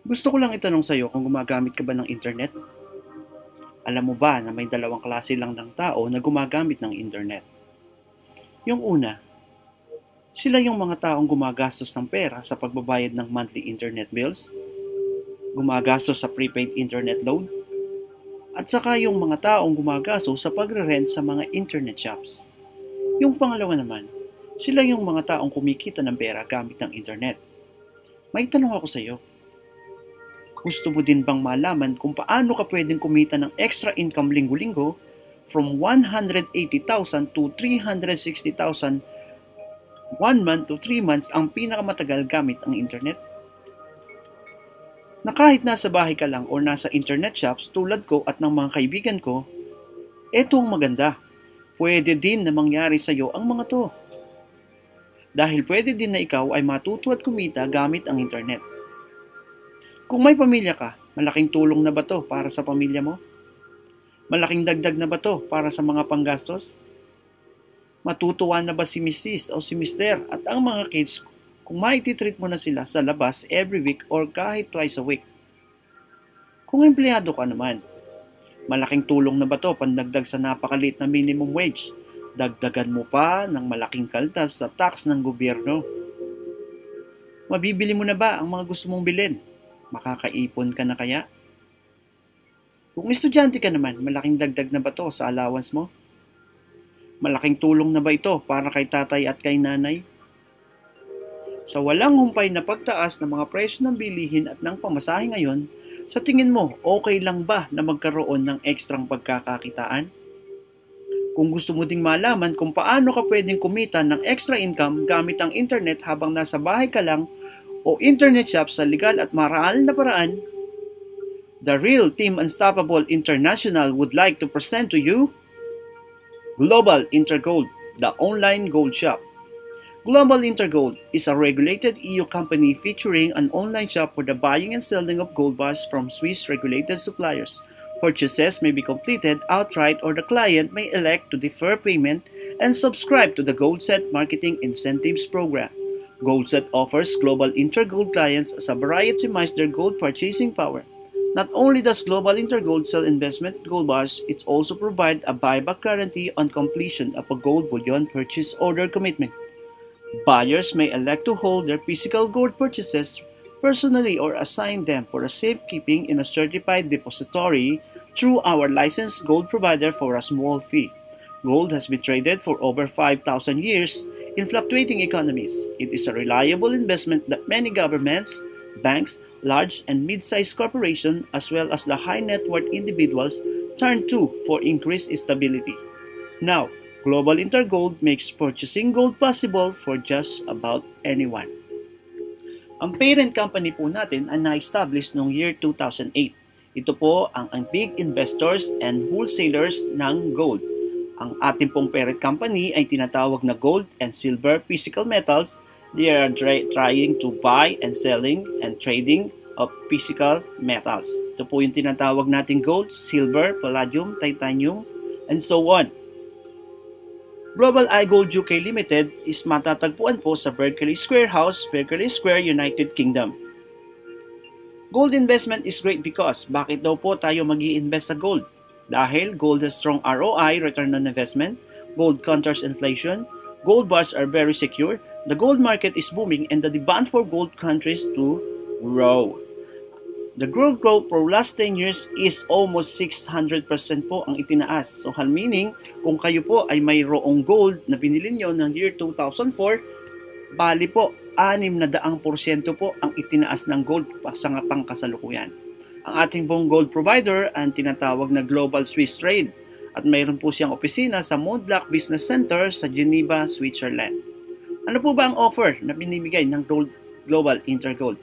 Gusto ko lang itanong sa'yo kung gumagamit ka ba ng internet? Alam mo ba na may dalawang klase lang ng tao na gumagamit ng internet? Yung una, sila yung mga taong gumagastos ng pera sa pagbabayad ng monthly internet bills, gumagastos sa prepaid internet load, at saka yung mga taong gumagastos sa pagre-rent sa mga internet shops. Yung pangalawa naman, sila yung mga taong kumikita ng pera gamit ng internet. May tanong ako sa iyo. Gusto mo din bang malaman kung paano ka pwedeng kumita ng extra income linggo-linggo from 180,000 to 360,000 1 month to 3 months ang pinakamatagal gamit ang internet? Na kahit nasa bahay ka lang o nasa internet shops tulad ko at ng mga kaibigan ko, eto ang maganda. Pwede din na mangyari sa iyo ang mga to. Dahil pwede din na ikaw ay matuto at kumita gamit ang internet. Kung may pamilya ka, malaking tulong na ba to para sa pamilya mo? Malaking dagdag na ba to para sa mga panggastos? Matutuwa na ba si Mrs. o si Mr. at ang mga kids kung maititreat mo na sila sa labas every week or kahit twice a week? Kung empleyado ka naman, malaking tulong na ba to pandagdag sa napakaliit na minimum wage? Dagdagan mo pa ng malaking kaltas sa tax ng gobyerno. Mabibili mo na ba ang mga gusto mong bilhin? Makakaipon ka na kaya? Kung estudyante ka naman, malaking dagdag na ba to sa allowance mo? Malaking tulong na ba ito para kay tatay at kay nanay? Sa walang humpay na pagtaas ng mga presyo ng bilihin at ng pamasahe ngayon, sa tingin mo, okay lang ba na magkaroon ng ekstrang pagkakakitaan? Kung gusto mo ding malaman kung paano ka pwedeng kumita ng extra income gamit ang internet habang nasa bahay ka lang o internet shop sa legal at maral na paraan, the real Team Unstoppable International would like to present to you Global Intergold, the online gold shop. Global Intergold is a regulated EU company featuring an online shop for the buying and selling of gold bars from Swiss regulated suppliers. Purchases may be completed outright or the client may elect to defer payment and subscribe to the GoldSet Marketing Incentives Program. GoldSet offers Global Intergold clients a variety to match their gold purchasing power. Not only does Global Intergold sell investment gold bars, it also provides a buyback guarantee on completion of a gold bullion purchase order commitment. Buyers may elect to hold their physical gold purchases personally or assign them for a safekeeping in a certified depository through our licensed gold provider for a small fee. Gold has been traded for over 5,000 years in fluctuating economies. It is a reliable investment that many governments, banks, large and mid-sized corporations, as well as the high net worth individuals turn to for increased stability. Now, Global Intergold makes purchasing gold possible for just about anyone. Ang parent company po natin ay na-establish noong year 2008. Ito po ang big investors and wholesalers ng gold. Ang ating pong parent company ay tinatawag na gold and silver physical metals. They are trying to buy and selling and trading of physical metals. Ito po yung tinatawag nating gold, silver, palladium, titanium, and so on. Global iGold UK Limited is matatagpuan po sa Berkeley Square House, Berkeley Square, United Kingdom. Gold investment is great because bakit daw po tayo mag-i-invest sa gold? Dahil gold has strong ROI, return on investment, gold counters inflation, gold bars are very secure, the gold market is booming and the demand for gold continues to grow. The growth for last 10 years is almost 600% po ang itinaas. So meaning, kung kayo po ay mayroong gold na binili nyo ng year 2004, bali po 600% po ang itinaas ng gold sa pangkasalukuyan. Ang ating pong gold provider ang tinatawag na Global Swiss Trade at mayroon po siyang opisina sa Mont Blanc Business Center sa Geneva, Switzerland. Ano po ba ang offer na binibigay ng Global Intergold?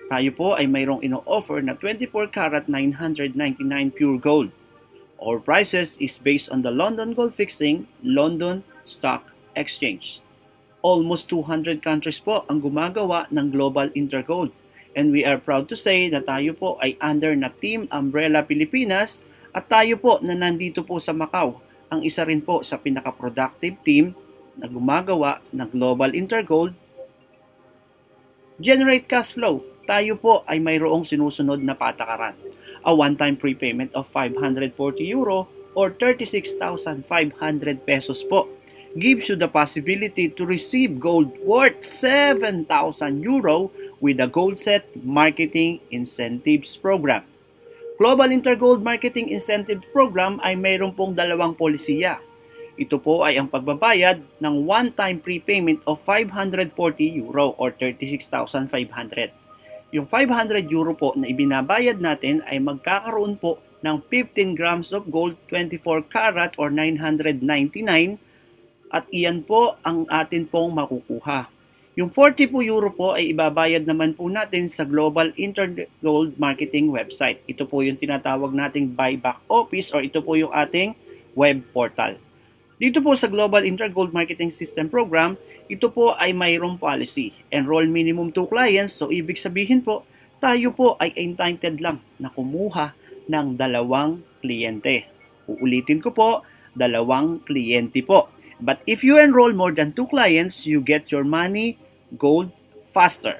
Tayo po ay mayroong ino-offer na 24 karat 999 pure gold. Our prices is based on the London Gold Fixing, London Stock Exchange. Almost 200 countries po ang gumagawa ng Global Intergold. And we are proud to say na tayo po ay under na Team Umbrella Pilipinas at tayo po na nandito po sa Macau, ang isa rin po sa pinaka-productive team na gumagawa ng Global Intergold. Generate cash flow. tayo po ay mayroong sinusunod na patakaran. A one-time prepayment of 540 euro or 36,500 pesos po gives you the possibility to receive gold worth 7,000 euro with the Gold Set Marketing Incentives Program. Global Intergold Marketing Incentive Program ay mayroon pong dalawang polisiya. Ito po ay ang pagbabayad ng one-time prepayment of 540 euro or 36,500. Yung 500 euro po na ibinabayad natin ay magkakaroon po ng 15 grams of gold, 24 karat or 999 at iyan po ang atin pong makukuha. Yung 40 po euro po ay ibabayad naman po natin sa Global Intergold Marketing website. Ito po yung tinatawag nating buyback office or ito po yung ating web portal. Dito po sa Global Intergold Marketing System Program, ito po ay mayroong policy. Enroll minimum 2 clients, so ibig sabihin po, tayo po ay entitled lang na kumuha ng 2 kliyente. Uulitin ko po, 2 kliyente po. But if you enroll more than 2 clients, you get your money gold faster.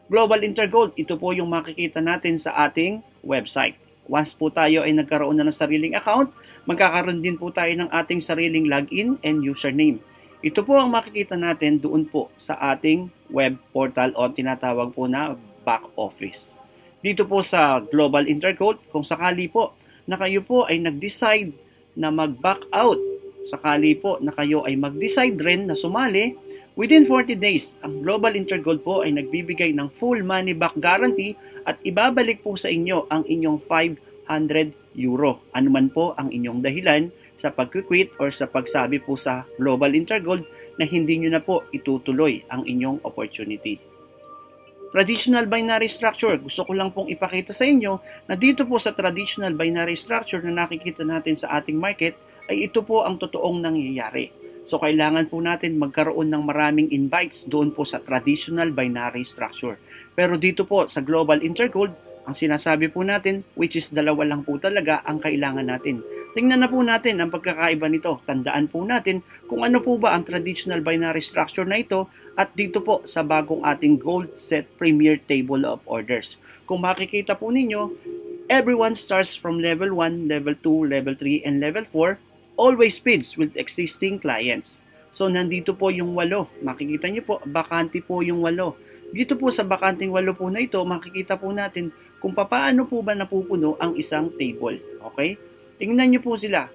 Global Intergold, ito po yung makikita natin sa ating website. Once po tayo ay nagkaroon na ng sariling account, magkakaroon din po tayo ng ating sariling login and username. Ito po ang makikita natin doon po sa ating web portal o tinatawag po na back office. Dito po sa Global Intergold, kung sakali po na kayo po ay nag-decide na mag-back out, sakali po na kayo ay mag-decide rin na sumali, within 40 days, ang Global Intergold po ay nagbibigay ng full money back guarantee at ibabalik po sa inyo ang inyong 500 euro. Ano man po ang inyong dahilan sa pag-quit or sa pagsabi po sa Global Intergold na hindi nyo na po itutuloy ang inyong opportunity. Traditional binary structure, gusto ko lang pong ipakita sa inyo na dito po sa traditional binary structure na nakikita natin sa ating market ay ito po ang totoong nangyayari. So kailangan po natin magkaroon ng maraming invites doon po sa traditional binary structure. Pero dito po sa Global Intergold, ang sinasabi po natin, which is 2 lang po talaga ang kailangan natin. Tingnan na po natin ang pagkakaiba nito. Tandaan po natin kung ano po ba ang traditional binary structure na ito at dito po sa bagong ating Gold Set Premier Table of Orders. Kung makikita po ninyo, everyone starts from level 1, level 2, level 3, and level 4, always feeds with existing clients. So, nandito po yung 8. Makikita nyo po, bakante po yung 8. Dito po sa bakanting 8 po na ito, makikita po natin kung paano po ba napupuno ang isang table. Okay? Tingnan nyo po sila.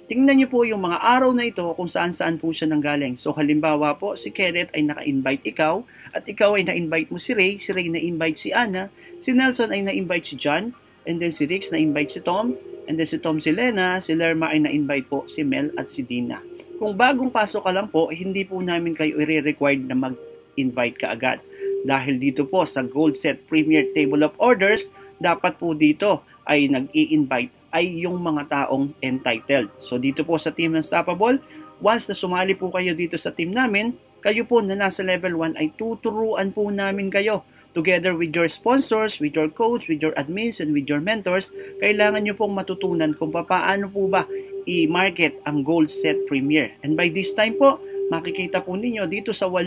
Tingnan nyo po yung mga araw na ito kung saan-saan po siya nanggaling. So, halimbawa po, si Kenneth ay naka-invite ikaw, at ikaw ay na-invite mo si Ray na-invite si Anna, si Nelson ay na-invite si John, and then si Rix na-invite si Tom, and then si Tom si Lena, si Lerma ay na-invite po si Mel at si Dina. Kung bagong pasok ka lang po, hindi po namin kayo i-required na mag-invite ka agad. Dahil dito po sa Gold Set Premier Table of Orders, dapat po dito ay nag-i-invite ay yung mga taong entitled. So dito po sa Team Unstoppable, once na sumali po kayo dito sa team namin, kayo po na nasa level 1 ay tuturuan po namin kayo together with your sponsors, with your coach, with your admins, and with your mentors. Kailangan nyo pong matutunan kung paano po ba i-market ang Gold Set Premier. And by this time po, makikita po ninyo dito sa 8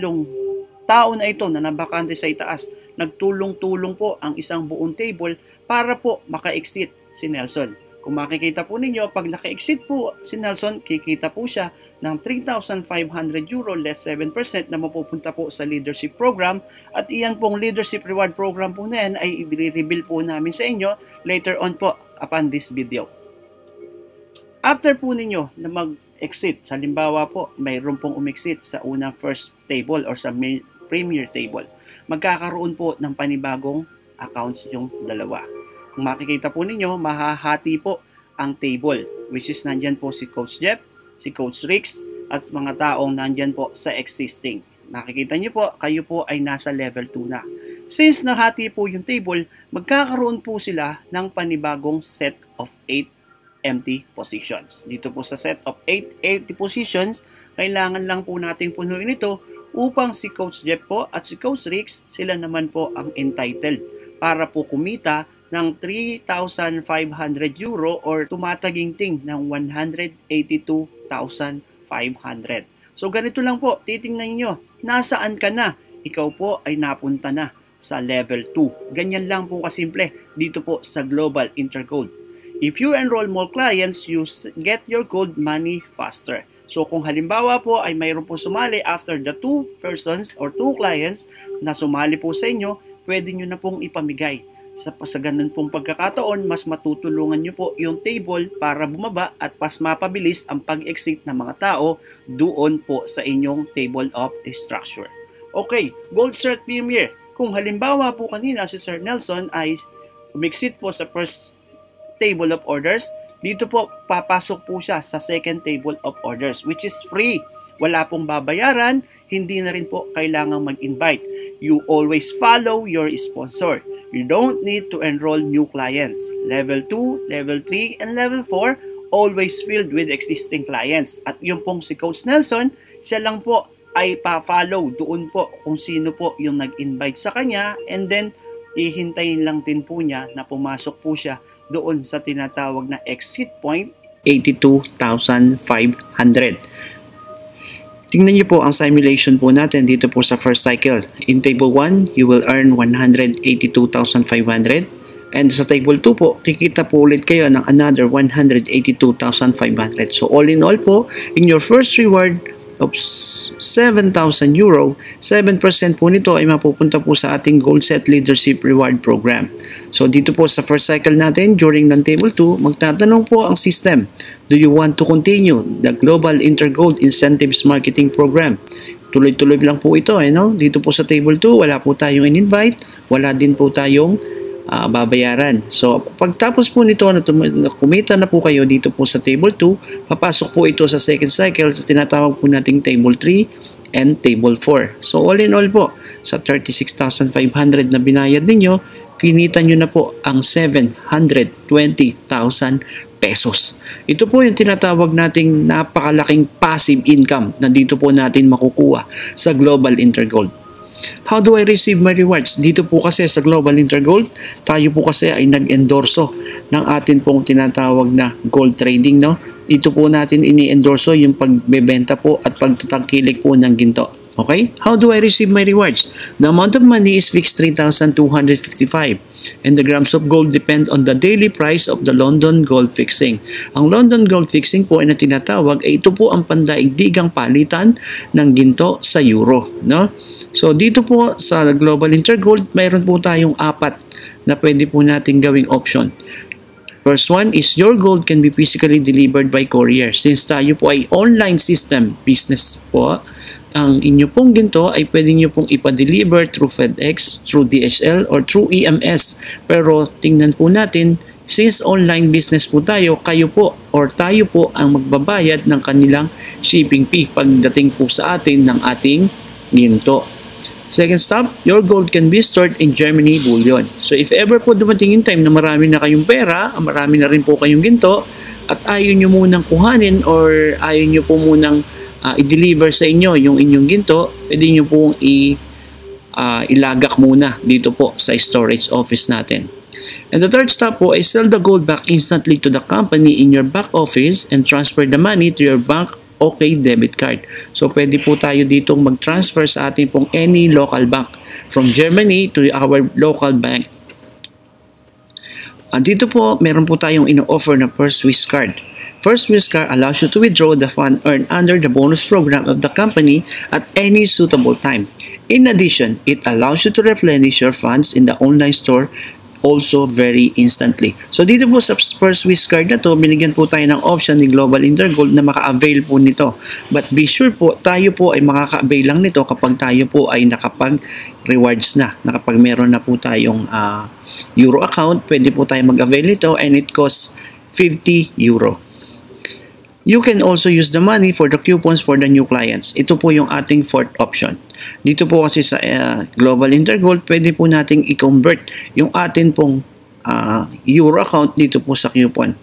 tao na ito na nabakante sa itaas, nagtulong-tulong po ang isang buong table para po maka-exit si Nelson. Kung makikita po ninyo, pag naka-exit po si Nelson, kikita po siya ng 3,500 euro less 7% na mapupunta po sa leadership program. At iyan pong leadership reward program po na yan ay i-reveal po namin sa inyo later on po upon this video. After po ninyo na mag-exit, halimbawa po, mayroon pong umexit sa unang first table or sa premier table, magkakaroon po ng panibagong accounts yung 2. Kung makikita po ninyo, mahahati po ang table, which is nandyan po si Coach Jeff, si Coach Rix, at mga taong nandyan po sa existing. Nakikita nyo po, kayo po ay nasa level 2 na. Since nahati po yung table, magkakaroon po sila ng panibagong set of 8 empty positions. Dito po sa set of 8 empty positions, kailangan lang po nating punuin ito upang si Coach Jeff po at si Coach Rix, sila naman po ang entitled para po kumita ng 3,500 euro or tumataginting ng 182,500. So ganito lang po, titingnan nyo, nasaan ka na? Ikaw po ay napunta na. sa level 2. Ganyan lang po kasimple dito po sa Global Intergold. If you enroll more clients, you get your gold money faster. So kung halimbawa po ay mayroon po sumali after the 2 persons or 2 clients na sumali po sa inyo, pwede nyo na pong ipamigay. Sa ganun pong pagkakataon, mas matutulungan nyo po yung table para bumaba at mas mapabilis ang pag-exit ng mga tao doon po sa inyong table of structure. Okay, Gold Cert Premier. Kung halimbawa po kanina si Sir Nelson ay umexit po sa first table of orders, dito po papasok po siya sa second table of orders which is free. Wala pong babayaran, hindi na rin po kailangang mag-invite. You always follow your sponsor. You don't need to enroll new clients. Level 2, Level 3, and Level 4 always filled with existing clients. At yung pong si Coach Nelson, siya lang po ay pa-follow doon po kung sino po yung nag-invite sa kanya, and then ihintayin lang din po niya na pumasok po siya doon sa tinatawag na exit point 82,500. Tingnan niyo po ang simulation po natin dito po sa first cycle. In table 1, you will earn 182,500. And sa table 2 po, kikita po ulit kayo ng another 182,500. So all in all po, in your first reward of 7,000 euro, 7% po nito ay mapupunta po sa ating Gold Set Leadership Reward Program. So dito po sa first cycle natin, during ng table 2, magtatanong po ang system, do you want to continue the Global Intergold Incentives Marketing Program? Tuloy-tuloy lang po ito, no? Dito po sa table 2, wala po tayong in-invite, wala din po tayong babayaran. So, pagtapos po nito na kumita na po kayo dito po sa table 2, papasok po ito sa second cycle sa tinatawag po nating table 3 and table 4. So, all in all po, sa 36,500 na binayad ninyo, kinita nyo na po ang 720,000 pesos. Ito po yung tinatawag nating napakalaking passive income na dito po natin makukuha sa Global Intergold. How do I receive my rewards? Dito po kasi sa Global Intergold, tayo po kasi ay nag-endorso ng atin pong tinatawag na gold trading, no? Dito po natin ini-endorso yung pagbebenta po at pagtatangkilik po ng ginto. Okay? How do I receive my rewards? The amount of money is fixed 3,255 and the grams of gold depend on the daily price of the London Gold Fixing. Ang London Gold Fixing po ay na tinatawag ay ito po ang pandaigdigang palitan ng ginto sa euro, no? So dito po sa Global Intergold, mayroon po tayong 4 na pwede po natin gawing option. First one is your gold can be physically delivered by courier. Since tayo po ay online system business po, ang inyo pong ginto ay pwede nyo pong ipa-deliver through FedEx, through DHL, or through EMS. Pero tingnan po natin, since online business po tayo, kayo po or tayo po ang magbabayad ng kanilang shipping fee pagdating po sa atin ng ating ginto. Second stop, your gold can be stored in Germany bullion. So if ever po dumating yung time na marami na kayong pera, marami na rin po kayong ginto, at ayaw nyo munang kuhanin or ayaw nyo po munang i-deliver sa inyo yung inyong ginto, pwede nyo pong ilagak muna dito po sa storage office natin. And the third step po is sell the gold back instantly to the company in your back office and transfer the money to your bank OK debit card. So pwede po tayo ditong mag-transfer sa ating pong any local bank from Germany to our local bank. Dito po meron po tayong ino-offer na First Swiss card. First Swiss card allows you to withdraw the fund earned under the bonus program of the company at any suitable time. In addition, it allows you to replenish your funds in the online store also very instantly. So dito po sa First Swiss card na to, binigyan po tayo ng option ni Global Intergold na maka-avail po nito. But be sure po, tayo po ay makaka-avail lang nito kapag tayo po ay nakapag-rewards na. Nakapag meron na po tayong euro account, pwede po tayo mag-avail nito and it costs 50 euro. You can also use the money for the coupons for the new clients. Ito po yung ating fourth option. Dito po kasi sa Global Intergold, pwede po nating i-convert yung atin pong euro account dito po sa coupon.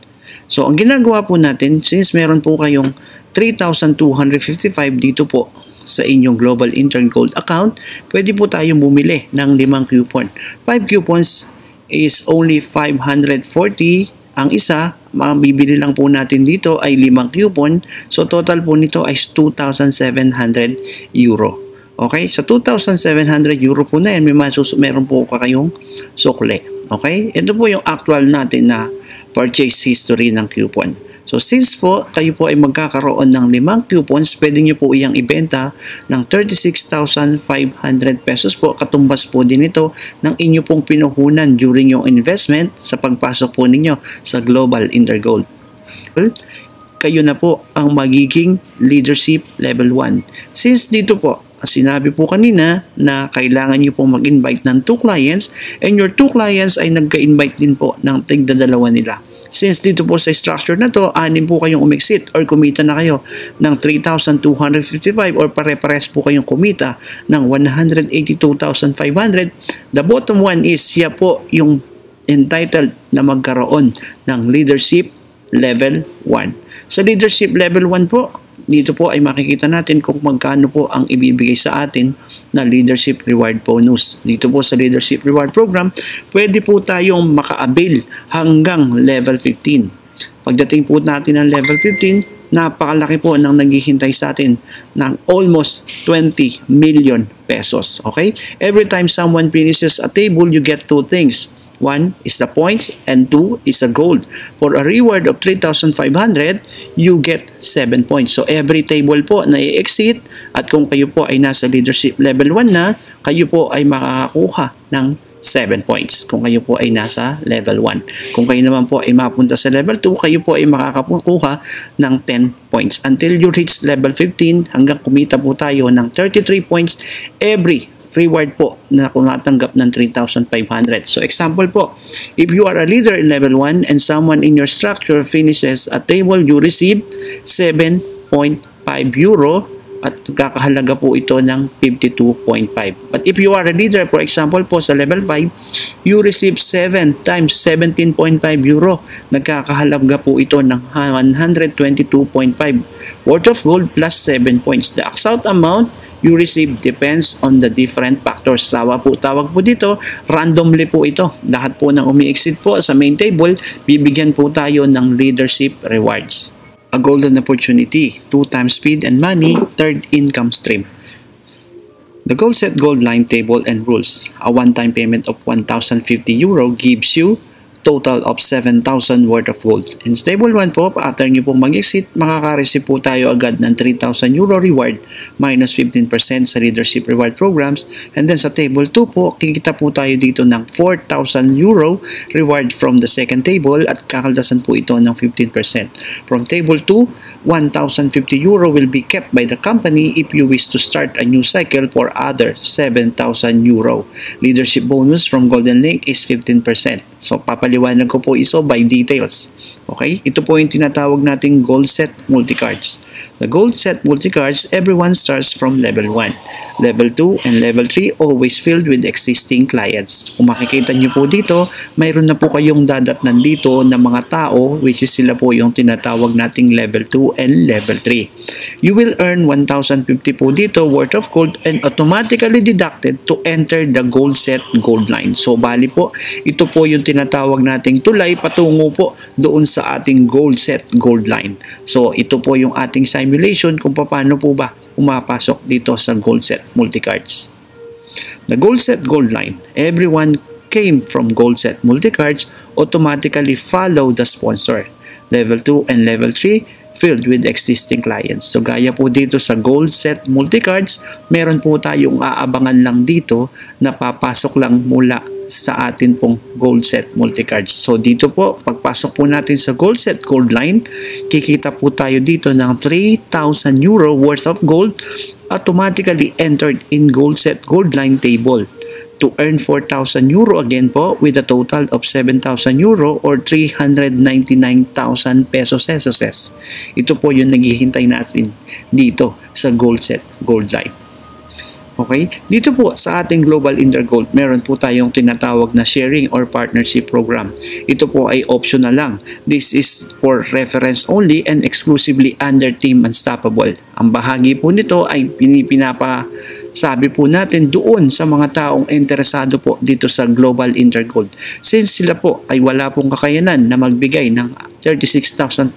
So, ang ginagawa po natin, since meron po kayong 3,255 dito po sa inyong Global Intergold account, pwede po tayong bumili ng 5 coupon. 5 coupons is only 540 ang isa. Bibili lang po natin dito ay 5 coupon. So, total po nito ay 2,700 euro. Okay? Sa 2,700 euro po na yan, meron po kayong sukle. Okay? Ito po yung actual natin na purchase history ng coupon. So since po kayo po ay magkakaroon ng 5 coupons, pwede nyo po iyang ibenta ng 36,500 pesos po. Katumbas po din ito ng inyo pong pinuhunan during yung investment sa pagpasok po ninyo sa Global Intergold. Kayo na po ang magiging leadership level 1. Since dito po, sinabi po kanina na kailangan nyo pong mag-invite ng 2 clients and your 2 clients ay nagka-invite din po ng tigda-dalawa nila. Since dito po sa structure na to, 6 po kayong umexit or kumita na kayo ng 3,255 or pare-pares po kayong kumita ng 182,500. The bottom one is siya po yung entitled na magkaroon ng leadership level 1. Sa leadership level 1 po, dito po ay makikita natin kung magkano po ang ibibigay sa atin na leadership reward bonus. Dito po sa leadership reward program, pwede po tayong maka-avail hanggang level 15. Pagdating po natin ng level 15, napakalaki po ng naghihintay sa atin ng almost 20 million pesos. Okay? Every time someone finishes a table, you get 2 things. 1 is the points and 2 is the gold. For a reward of 3,500, you get 7 points. So every table po na i-exit at kung kayo po ay nasa leadership level 1 na, kayo po ay makakakuha ng 7 points kung kayo po ay nasa level 1. Kung kayo naman po ay mapunta sa level 2, kayo po ay makakakuha ng 10 points. Until you reach level 15, hanggang kumita po tayo ng 33 points every reward po na kumatanggap ng 3,500. So example po, if you are a leader in level 1 and someone in your structure finishes a table, you receive 7.5 euro at kakahalaga po ito ng 52.5. But if you are a leader, for example po sa level 5, you receive 7 times 17.5 euro. Nagkakahalaga po ito ng 122.5 worth of gold plus 7 points. The exact amount you receive depends on the different factors. Tawag po dito, randomly po ito. Lahat po ng umi-exit po sa main table, bibigyan po tayo ng leadership rewards. A golden opportunity, 2 times speed and money, 3rd income stream. The gold set gold line table and rules. A one-time payment of 1,050 euro gives you total of 7,000 worth of gold. In table 1 po, after nyo pong mag-exit, makaka-receive po tayo agad ng 3,000 euro reward minus 15% sa leadership reward programs. And then sa table 2 po, kikita po tayo dito ng 4,000 euro reward from the second table at kakaldasan po ito ng 15%. From table 2, 1,050 euro will be kept by the company if you wish to start a new cycle for other 7,000 euro. Leadership bonus from Golden Link is 15%. So, papaliwanag ko po iso by details. Okay? Ito po yung tinatawag nating gold set multicards. The gold set multicards, everyone starts from level 1. Level 2 and level 3 always filled with existing clients. Kung makikita nyo po dito, mayroon na po kayong dadatnan dito na mga tao, which is sila po yung tinatawag nating level 2 and level 3. You will earn 1,050 po dito worth of gold and automatically deducted to enter the gold set gold line. So, bali po, ito po yung tinatawag nating tulay patungo po doon sa ating gold set gold line. So, ito po yung ating simulation kung paano po ba umapasok dito sa gold set multicards. The gold set gold line, everyone came from gold set multicards, automatically follow the sponsor. Level 2 and level 3 filled with existing clients. So gaya po dito sa gold set multicards, meron po tayong aabangan lang dito na papasok lang mula sa atin pong gold set multicards. So dito po, pagpasok po natin sa gold set gold line, kikita po tayo dito ng 3,000 euro worth of gold automatically entered in gold set gold line table. To earn 4,000 euro again po with a total of 7,000 euro or 399,000 pesos. Ito po yung naghihintay natin dito sa gold set gold line. Okay? Dito po sa ating Global Intergold, meron po tayong tinatawag na sharing or partnership program. Ito po ay optional lang. This is for reference only and exclusively under Team Unstoppable. Ang bahagi po nito ay pinapasabi po natin doon sa mga taong interesado po dito sa Global Intergold. Since sila po ay wala pong kakayanan na magbigay ng 36,500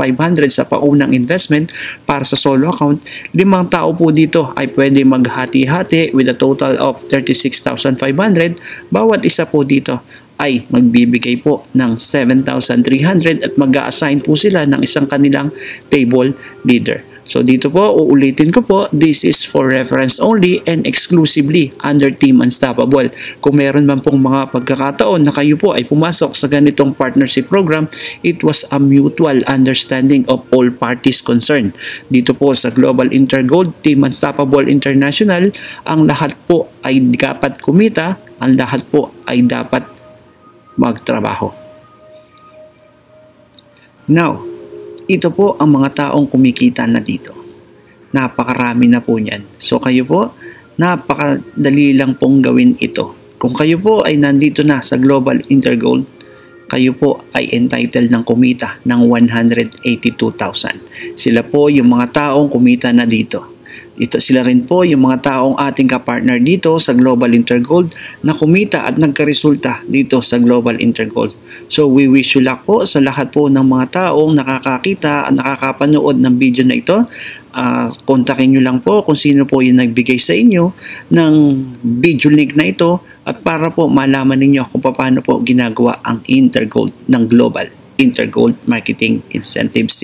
sa paunang investment para sa solo account. 5 tao po dito ay pwede maghati-hati with a total of 36,500. Bawat isa po dito ay magbibigay po ng 7,300 at mag-a-assign po sila ng isang kanilang table leader. So dito po, uulitin ko po, this is for reference only and exclusively under Team Unstoppable. Kung meron man pong mga pagkakataon na kayo po ay pumasok sa ganitong partnership program, it was a mutual understanding of all parties concerned. Dito po sa Global Intergold, Team Unstoppable International, ang lahat po ay dapat kumita, ang lahat po ay dapat magtrabaho. Now, ito po ang mga taong kumikita na dito. Napakarami na po niyan. So kayo po, napakadali lang pong gawin ito. Kung kayo po ay nandito na sa Global Intergold, kayo po ay entitled ng kumita ng 182,000. Sila po yung mga taong kumita na dito. Ito sila rin po yung mga taong ating kapartner dito sa Global Intergold na kumita at nagkaresulta dito sa Global Intergold. So we wish you luck po sa lahat po ng mga taong nakakakita at nakakapanood ng video na ito. Kontakin nyo lang po kung sino po yung nagbigay sa inyo ng video link na ito at para po malaman ninyo kung paano po ginagawa ang Intergold ng Global Intergold Marketing Incentives.